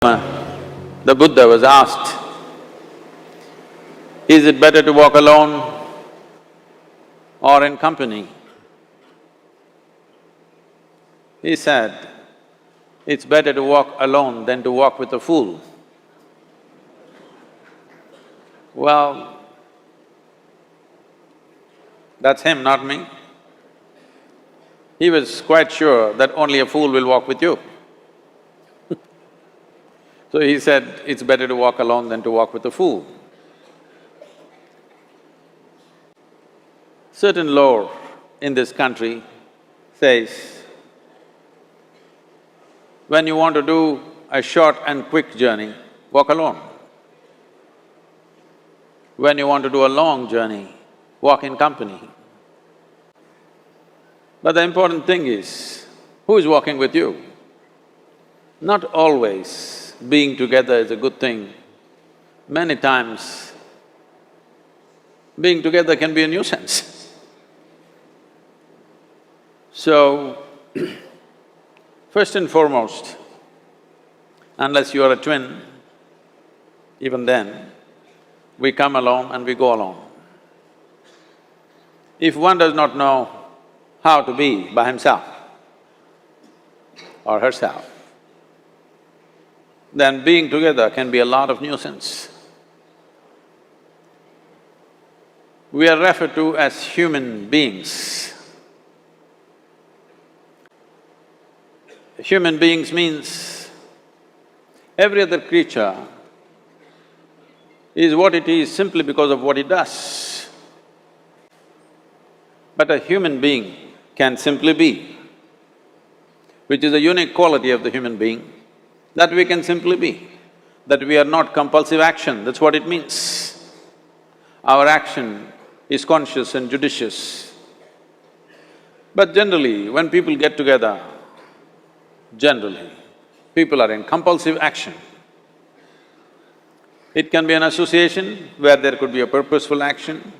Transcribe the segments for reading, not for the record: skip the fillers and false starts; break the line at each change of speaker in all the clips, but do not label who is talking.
The Buddha was asked, is it better to walk alone or in company? He said, it's better to walk alone than to walk with a fool. Well, that's him, not me. He was quite sure that only a fool will walk with you. So he said, it's better to walk alone than to walk with a fool. Certain lore in this country says, when you want to do a short and quick journey, walk alone. When you want to do a long journey, walk in company. But the important thing is, who is walking with you? Not always being together is a good thing. Many times, being together can be a nuisance. So, first and foremost, unless you are a twin, even then, we come alone and we go alone. If one does not know how to be by himself or herself, then being together can be a lot of nuisance. We are referred to as human beings. Human beings means every other creature is what it is simply because of what it does. But a human being can simply be, which is a unique quality of the human being, that we can simply be, that we are not compulsive action, that's what it means. Our action is conscious and judicious. But generally, when people get together, generally, people are in compulsive action. It can be an association where there could be a purposeful action,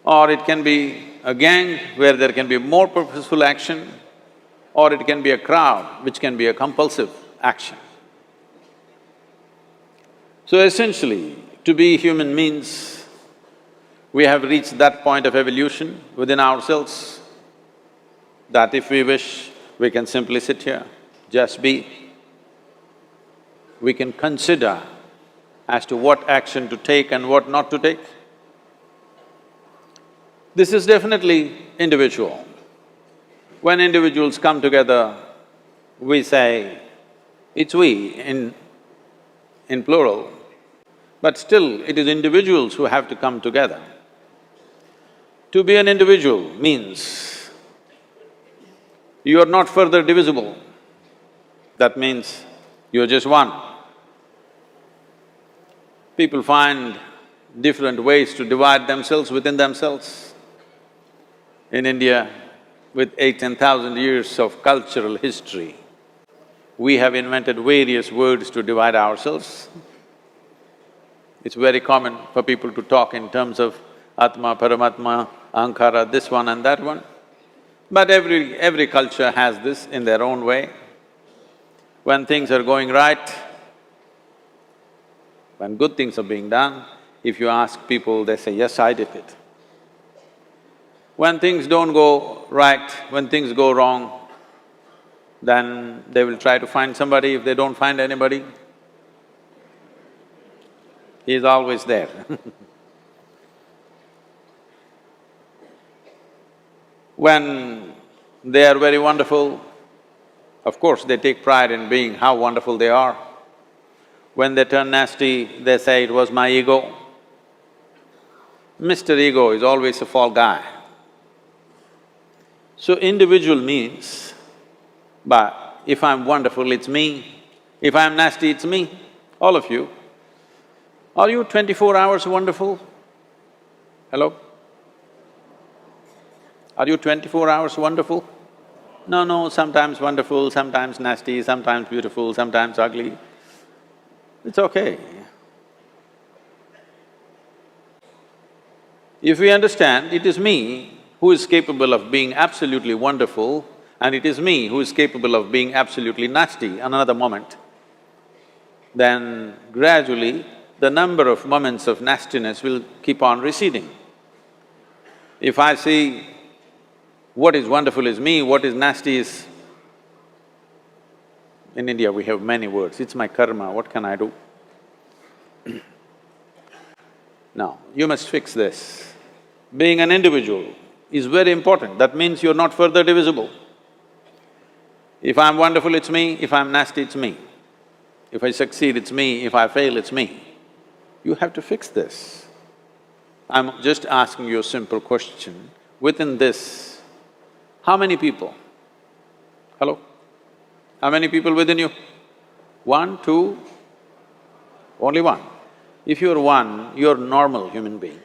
or it can be a gang where there can be more purposeful action, or it can be a crowd which can be a compulsive action. So essentially, to be human means we have reached that point of evolution within ourselves that if we wish, we can simply sit here, just be. We can consider as to what action to take and what not to take. This is definitely individual. When individuals come together, we say, it's we in plural, but still it is individuals who have to come together. To be an individual means you are not further divisible. That means you're just one. People find different ways to divide themselves within themselves. In India, with 8,000–10,000 years of cultural history, we have invented various words to divide ourselves. It's very common for people to talk in terms of Atma, Paramatma, Ahankara, this one and that one. But every culture has this in their own way. When things are going right, when good things are being done, if you ask people, they say, yes, I did it. When things don't go right, when things go wrong, then they will try to find somebody. If they don't find anybody, he is always there. When they are very wonderful, of course they take pride in being how wonderful they are. When they turn nasty, they say, it was my ego. Mr. Ego is always a fall guy. So individual means, but if I'm wonderful, it's me. If I'm nasty, it's me, all of you. Are you 24 hours wonderful? Hello? Are you 24 hours wonderful? No, sometimes wonderful, sometimes nasty, sometimes beautiful, sometimes ugly. It's okay. If we understand it is me who is capable of being absolutely wonderful and it is me who is capable of being absolutely nasty another moment, then gradually the number of moments of nastiness will keep on receding. If I see what is wonderful is me, what is nasty is… In India we have many words, it's my karma, what can I do? Now, you must fix this. Being an individual is very important, that means you're not further divisible. If I'm wonderful, it's me, if I'm nasty, it's me. If I succeed, it's me, if I fail, it's me. You have to fix this. I'm just asking you a simple question. Within this, how many people? Hello? How many people within you? One, two? Only one. If you're one, you're a normal human being.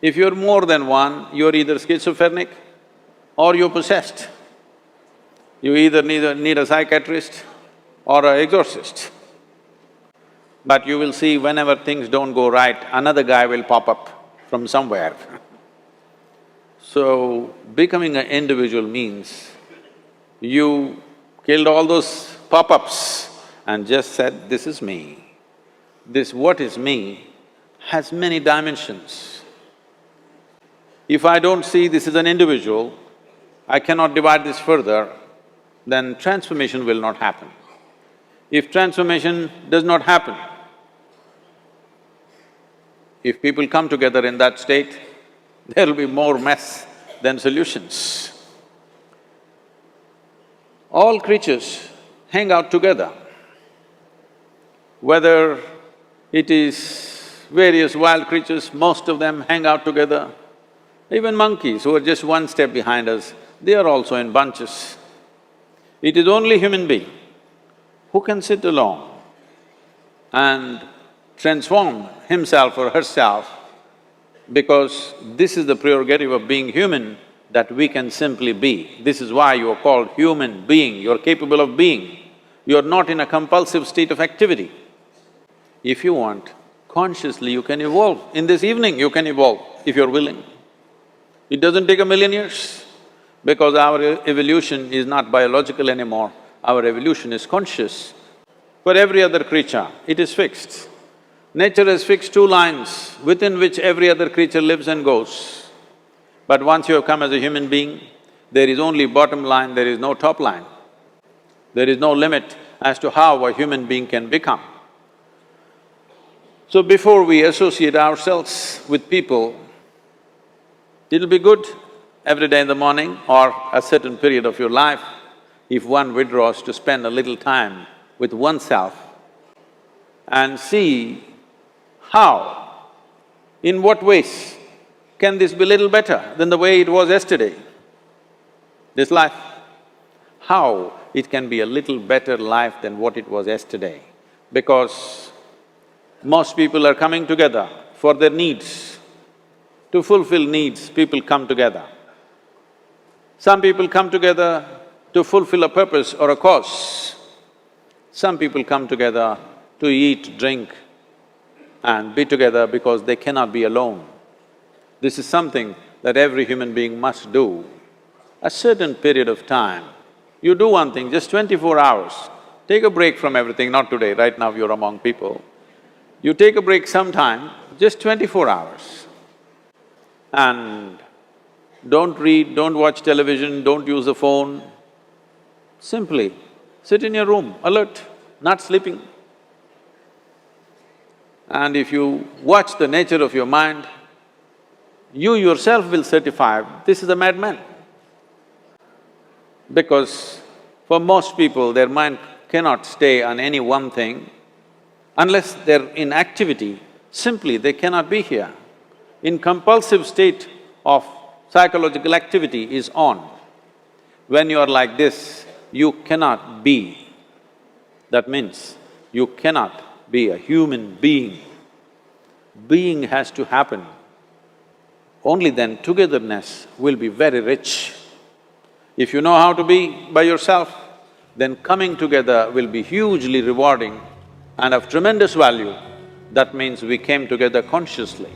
If you're more than one, you're either schizophrenic or you're possessed. You either need a psychiatrist or an exorcist. But you will see whenever things don't go right, another guy will pop up from somewhere. So, becoming an individual means you killed all those pop-ups and just said, this is me. This what is me has many dimensions. If I don't see this as an individual, I cannot divide this further, then transformation will not happen. If transformation does not happen, if people come together in that state, there'll be more mess than solutions. All creatures hang out together. Whether it is various wild creatures, most of them hang out together. Even monkeys who are just one step behind us, they are also in bunches. It is only human being who can sit alone and transform himself or herself, because this is the prerogative of being human, that we can simply be. This is why you are called human being, you're capable of being. You're not in a compulsive state of activity. If you want, consciously you can evolve. In this evening you can evolve, if you're willing. It doesn't take 1,000,000 years, because our evolution is not biological anymore, our evolution is conscious. For every other creature, it is fixed. Nature has fixed two lines within which every other creature lives and goes. But once you have come as a human being, there is only bottom line, there is no top line. There is no limit as to how a human being can become. So before we associate ourselves with people, it'll be good every day in the morning or a certain period of your life, if one withdraws to spend a little time with oneself and see how, in what ways can this be little better than the way it was yesterday, this life? How it can be a little better life than what it was yesterday? Because most people are coming together for their needs. To fulfill needs, people come together. Some people come together to fulfill a purpose or a cause. Some people come together to eat, drink and be together because they cannot be alone. This is something that every human being must do. A certain period of time, you do one thing, just 24 hours, take a break from everything, not today, right now you're among people. You take a break sometime, just 24 hours. And don't read, don't watch television, don't use the phone. Simply sit in your room, alert, not sleeping. And if you watch the nature of your mind, you yourself will certify, this is a madman. Because for most people, their mind cannot stay on any one thing. Unless they're in activity, simply they cannot be here. In compulsive state of psychological activity is on. When you are like this, you cannot be. That means you cannot be a human being. Being has to happen. Only then togetherness will be very rich. If you know how to be by yourself, then coming together will be hugely rewarding and of tremendous value. That means we came together consciously.